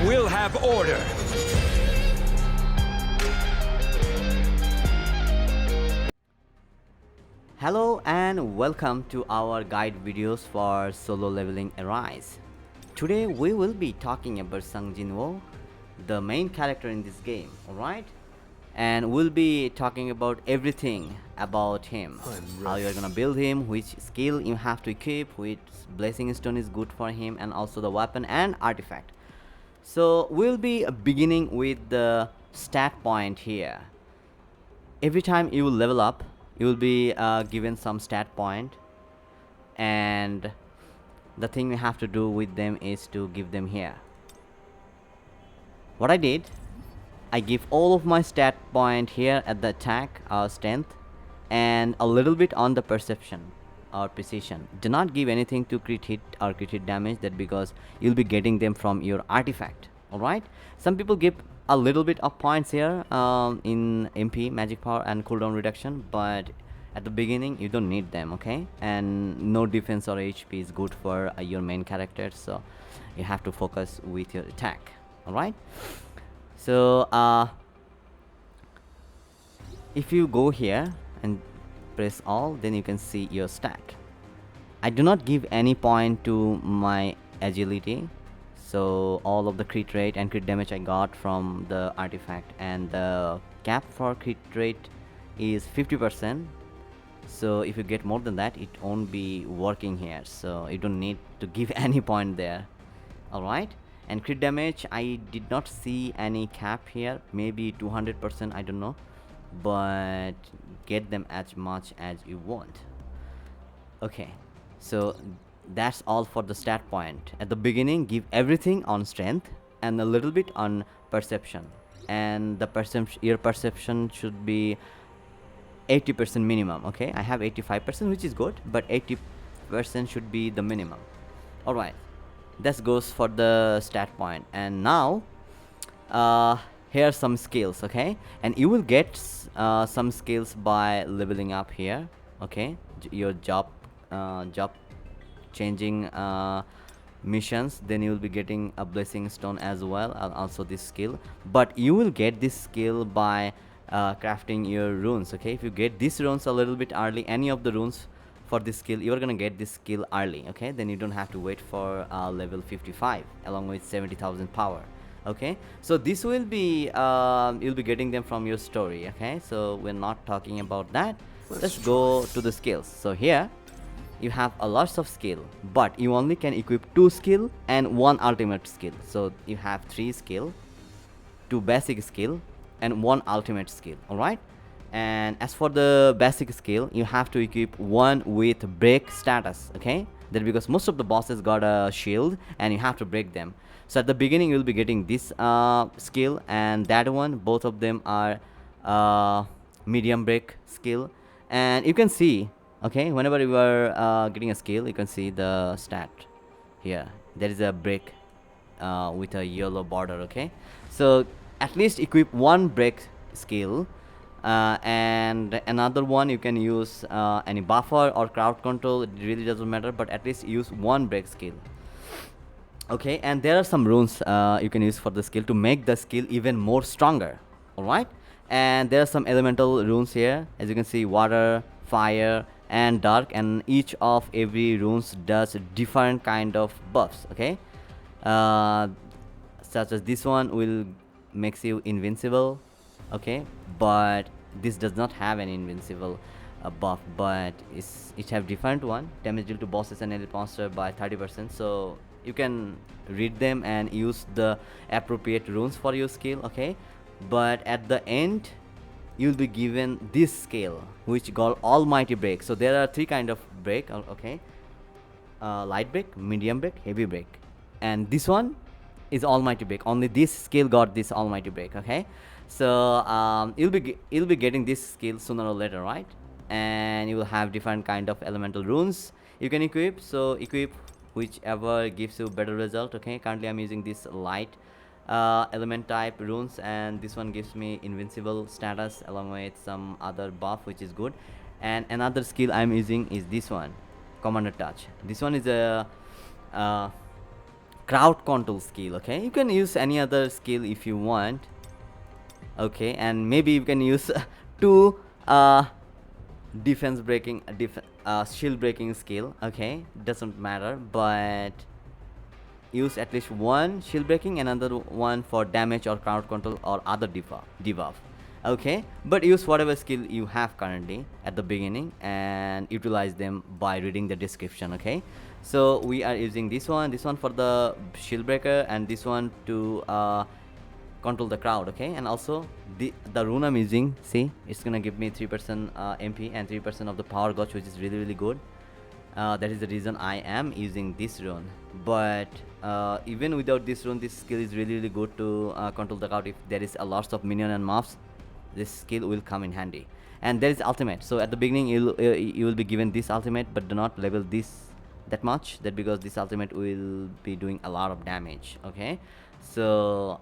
will have order. Hello and welcome to our guide videos for solo leveling Arise. Today we will be talking about Sung Jinwoo, the main character in this game, alright? And we'll be talking about everything about him. How you're gonna build him, which skill you have to equip, which blessing stone is good for him, and also the weapon and artifact. So we'll be beginning with the stat point here. Every time you will level up, you will be given some stat point, and the thing we have to do with them is to give them here. What I did, I give all of my stat point here at the attack or strength, and a little bit on the perception or precision. Do not give anything to crit hit or crit hit damage, that because you'll be getting them from your artifact. Alright, some people give a little bit of points here in MP, magic power, and cooldown reduction, but at the beginning you don't need them, okay? And no defense or HP is good for your main character, so you have to focus with your attack. Alright, so if you go here and press all, then you can see your stack. I do not give any point to my agility, so all of the crit rate and crit damage I got from the artifact, and the cap for crit rate is 50%. So if you get more than that, it won't be working here, so you don't need to give any point there. Alright, and crit damage, I did not see any cap here, maybe 200%, I don't know, but get them as much as you want. Okay, so that's all for the stat point. At the beginning, give everything on strength and a little bit on perception, and the your perception should be 80% minimum. Okay, I have 85%, which is good, but 80% should be the minimum. Alright, that goes for the stat point. And now here are some skills, okay? And you will get some skills by leveling up here, okay? Your job changing missions, then you will be getting a blessing stone as well, and also this skill. But you will get this skill by crafting your runes, okay? If you get these runes a little bit early, any of the runes for this skill, you're gonna get this skill early, okay? Then you don't have to wait for level 55 along with 70,000 power. Okay, so this will be you'll be getting them from your story, okay? So we're not talking about that. Let's go to the skills. So here you have a lots of skill, but you only can equip 2 skill and 1 ultimate skill. So you have 3 skill, 2 basic skill, and 1 ultimate skill. Alright, and as for the basic skill, you have to equip 1 with break status, okay? That because most of the bosses got a shield and you have to break them. So at the beginning you'll be getting this skill and that one. Both of them are medium break skill, and you can see, okay, whenever you are getting a skill, you can see the stat here. There is a break with a yellow border, okay? So at least equip 1 break skill, and another one you can use any buffer or crowd control, it really doesn't matter, but at least use 1 break skill. Okay, and there are some runes you can use for the skill to make the skill even more stronger. Alright, and there are some elemental runes here, as you can see, water, fire, and dark, and each of every runes does different kind of buffs, okay? Such as this one will makes you invincible, okay, but this does not have an invincible buff, but it have different one, damage deal to bosses and elite monster by 30%. So you can read them and use the appropriate runes for your skill, okay? But at the end you'll be given this skill which called almighty break. So there are 3 kind of break, okay? Light break, medium break, heavy break, and this one is almighty break. Only this skill got this almighty break, okay? So you'll be getting this skill sooner or later, right? And you will have different kind of elemental runes you can equip. So equip whichever gives you better result, okay? Currently I'm using this light element type runes, and this one gives me invincible status along with some other buff, which is good. And another skill I'm using is this one, commander touch. This one is a crowd control skill. Okay, you can use any other skill if you want. Okay, and maybe you can use two defense breaking shield breaking skill. Okay, doesn't matter, but use at least one shield breaking and another one for damage or crowd control or other debuff. Okay, but use whatever skill you have currently at the beginning and utilize them by reading the description. Okay, so we are using this one for the shield breaker and this one to control the crowd. Okay, and also the rune I'm using, see, it's gonna give me 3% MP and 3% of the power gauge, which is really good. That is the reason I am using this rune. But even without this rune, this skill is really good to control the crowd. If there is a lots of minion and mobs, this skill will come in handy. And there is ultimate, so at the beginning you will be given this ultimate, but do not level this that much, that because this ultimate will be doing a lot of damage. Okay, so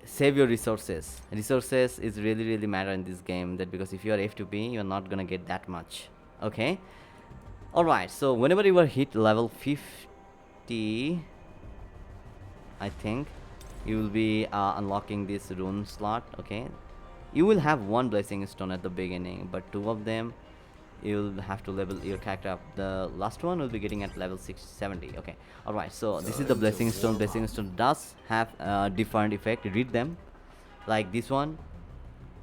save your resources. Resources is really matter in this game, that because if you are F2P, you're not gonna get that much. Okay, alright, so whenever you are hit level 50, I think you will be unlocking this rune slot. Okay, you will have one blessing stone at the beginning, but two of them you'll have to level your character up. The last one will be getting at level 670. Okay, alright, so this is the blessing stone. Blessing stone does have different effect. Read them. Like this one,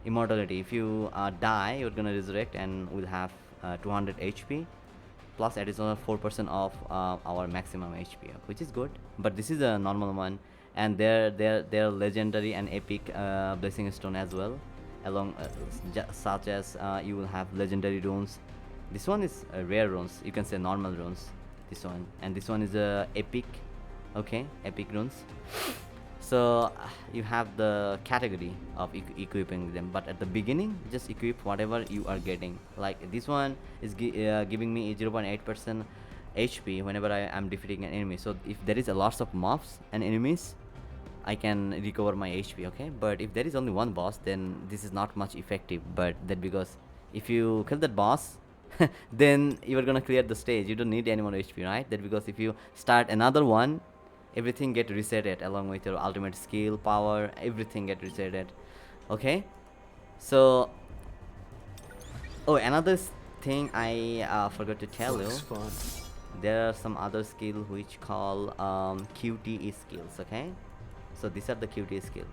immortality. If you die, you're gonna resurrect and will have 200 HP plus additional 4% of our maximum HP, which is good. But this is a normal one, and they're legendary and epic blessing stone as well, along such as you will have legendary runes. This one is rare runes, you can say normal runes, this one, and this one is epic. Okay, epic runes. So you have the category of equipping them, but at the beginning just equip whatever you are getting. Like this one is giving me 0.8% HP whenever I am defeating an enemy. So if there is a lots of mobs and enemies, I can recover my HP. Okay, but if there is only one boss, then this is not much effective. But that because if you kill that boss then you are gonna clear the stage, you don't need any more HP, right? That because if you start another one, everything get resetted along with your ultimate skill, power, everything get resetted. Okay, so another thing I forgot to tell you, there are some other skill which call QTE skills. Okay, so these are the QTE skill.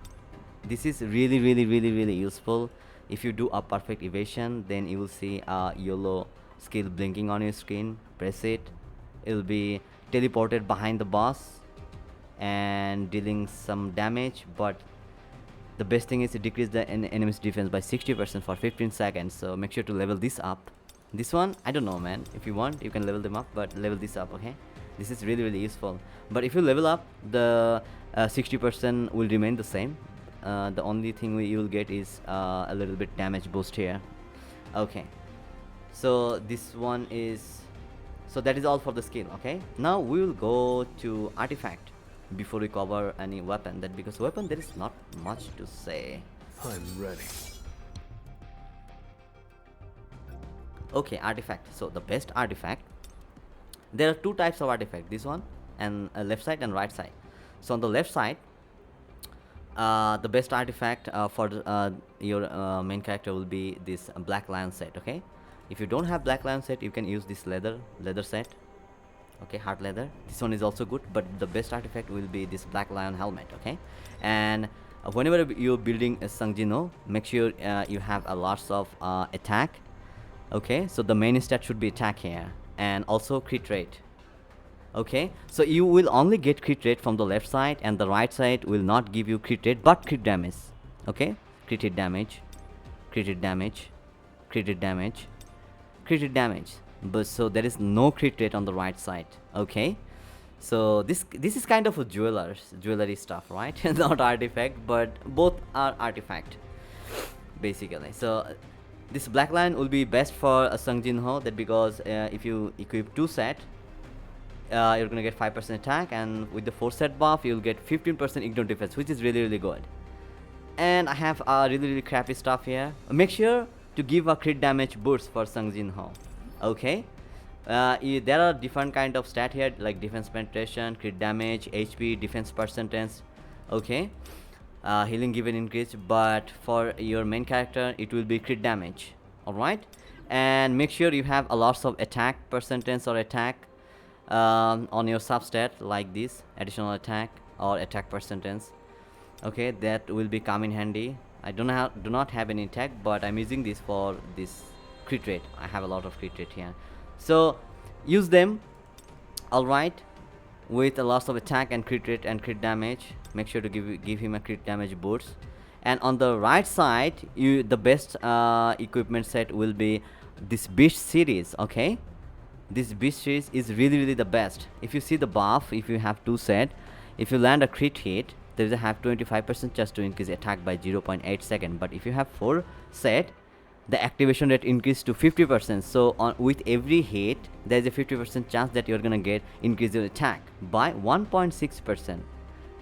This is really useful. If you do a perfect evasion, then you will see a yellow skill blinking on your screen. Press it, it will be teleported behind the boss and dealing some damage. But the best thing is to decrease the enemy's defense by 60% for 15 seconds. So make sure to level this up. This one, I don't know, man. If you want, you can level them up, but level this up. Okay, this is really useful. But if you level up, the 60% will remain the same. The only thing you will get is a little bit damage boost here. Okay, so this one is, so that is all for the skill. Okay, now we will go to artifact before we cover any weapon, that because weapon there is not much to say. I'm ready. Okay, artifact. So the best artifact, there are two types of artifact, this one and left side and right side. So on the left side, the best artifact for your main character will be this black lion set. Okay, if you don't have black lion set, you can use this leather set. Okay, hard leather. This one is also good, but the best artifact will be this black lion helmet. Okay, and whenever you're building a Sung Jinwoo, make sure you have a lots of attack. Okay, so the main stat should be attack here, and also crit rate. Okay, so you will only get crit rate from the left side, and the right side will not give you crit rate but crit damage. Okay, crit hit damage, crit hit damage, crit hit damage, crit hit damage, but so there is no crit rate on the right side. Okay, so this is kind of a jewelry stuff, right? Not artifact, but both are artifact basically. So this black lion will be best for a Sung Jinwoo, that because if you equip 2 set, you're gonna get 5% attack, and with the 4 set buff you'll get 15% ignore defense, which is really good. And I have really crappy stuff here. Make sure to give a crit damage boost for Sung Jinwoo. Okay, There are different kind of stat here, like defense penetration, crit damage, HP, defense percentage. Okay, healing given increase, but for your main character it will be crit damage. All right, and make sure you have a lots of attack percentage or attack on your substat, like this additional attack or attack percentage. Okay, that will be come in handy. I do not have any attack, but I'm using this for this crit rate. I have a lot of crit rate here, so use them. All right, with a loss of attack and crit rate and crit damage, make sure to give him a crit damage boost. And on the right side, you the best equipment set will be this beast series. Okay, this beast series is really the best. If you see the buff, if you have two set, if you land a crit hit, there is a have 25% chance to increase attack by 0.8 second. But if you have four set, the activation rate increased to 50%. So with every hit, there is a 50% chance that you're gonna get increase your attack by 1.6%,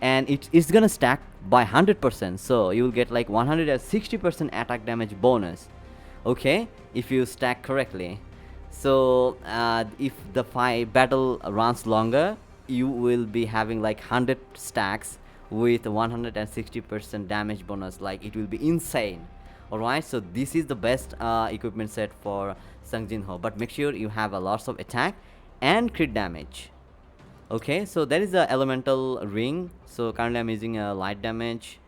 and it's gonna stack by 100%. So you will get like 160% attack damage bonus. Okay, if you stack correctly. So if the battle runs longer, you will be having like 100 stacks with 160% damage bonus. Like, it will be insane. Alright, so this is the best equipment set for Sung Jinwoo, but make sure you have a lots of attack and crit damage. Okay, so that is the elemental ring. So currently I'm using a light damage.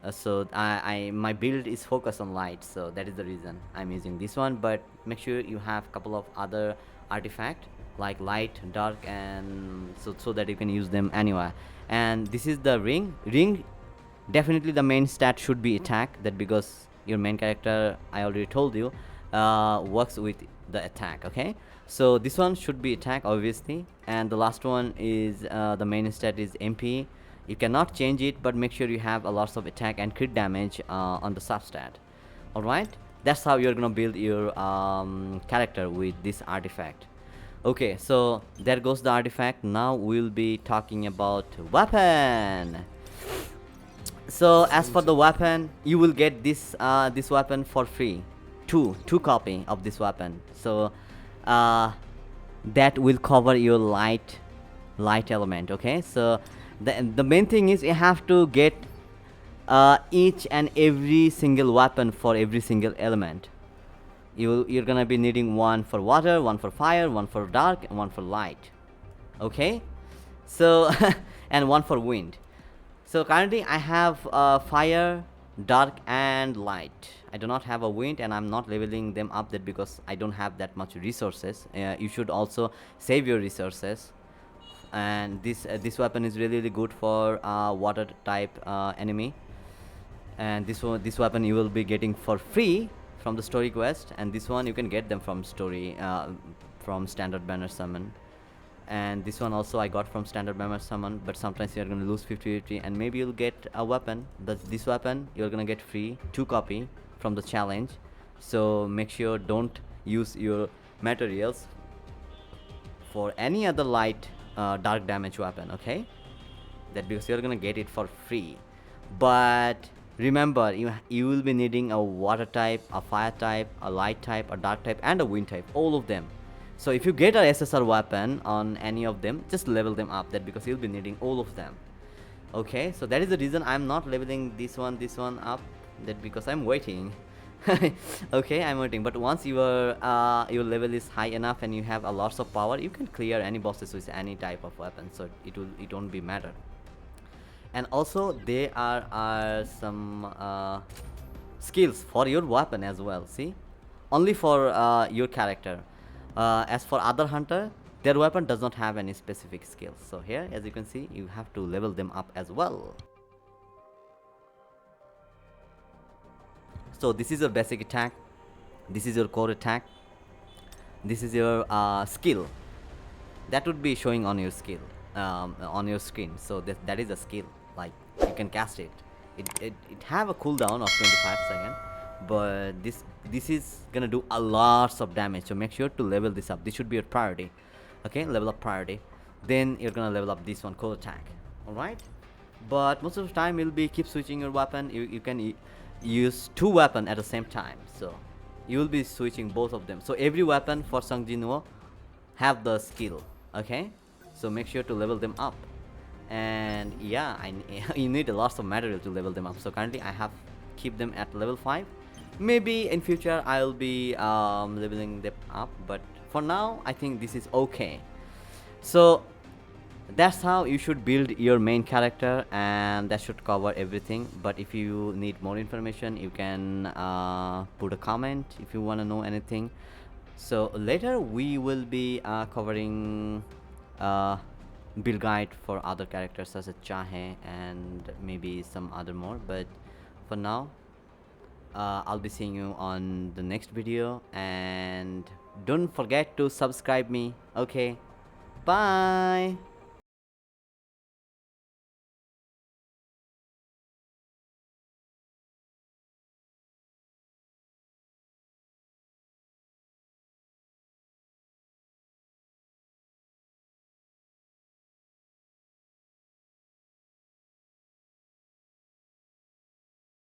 So my build is focused on light, so that is the reason I'm using this one. But make sure you have a couple of other artifact like light, dark, and so that you can use them anywhere. And this is the ring. Definitely the main stat should be attack, that because your main character, I already told you, works with the attack. Okay, so this one should be attack obviously, and the last one is the main stat is MP. You cannot change it, but make sure you have a lots of attack and crit damage on the substat. Alright, that's how you're gonna build your character with this artifact. Okay, so there goes the artifact. Now we'll be talking about weapon. So as for the weapon, you will get this this weapon for free, two copy of this weapon. So that will cover your light element. Okay, so the main thing is you have to get each and every single weapon for every single element. You're gonna be needing one for water, one for fire, one for dark, and one for light. Okay, so and one for wind. So currently I have fire, dark, and light. I do not have a wind, and I'm not leveling them up that because I don't have that much resources. You should also save your resources. And this weapon is really good for water type enemy. And this weapon you will be getting for free from the story quest, and this one you can get them from story from standard banner summon. And this one also I got from standard banner summon, but sometimes you're gonna lose 50-50, and maybe you'll get a weapon. This weapon you're gonna get free 2 copy from the challenge. So make sure don't use your materials for any other light dark damage weapon. Okay, that because you're gonna get it for free. But remember, you will be needing a water type, a fire type, a light type, a dark type, and a wind type, all of them. So if you get a SSR weapon on any of them, just level them up, that because you'll be needing all of them. Okay, so that is the reason I'm not leveling this one up, that because I'm waiting. Okay, I'm waiting. But once your level is high enough and you have a lots of power, you can clear any bosses with any type of weapon, so it won't be matter. And also there are some skills for your weapon as well. See, only for your character. As for other hunter, their weapon does not have any specific skills. So here, as you can see, you have to level them up as well. So this is your basic attack, this is your core attack, this is your skill. That would be showing on your skill on your screen. So that is a skill, like you can cast it. It have a cooldown of 25 seconds, but this is gonna do a lots of damage. So make sure to level this up. This should be your priority. Okay, level up priority. Then you're gonna level up this one, core attack. All right, but most of the time you'll be keep switching your weapon. You can use 2 weapons at the same time. So you will be switching both of them. So every weapon for Sung Jinwoo have the skill. Okay, so make sure to level them up. And yeah, you need a lot of material to level them up. So currently I have keep them at level 5. Maybe in future I'll be leveling them up, but for now I think this is okay. So that's how you should build your main character, and that should cover everything. But if you need more information, you can put a comment if you want to know anything. So later we will be covering uh, build guide for other characters such as Chahe and maybe some other more. But for now, I'll be seeing you on the next video, and don't forget to subscribe me. Okay, bye.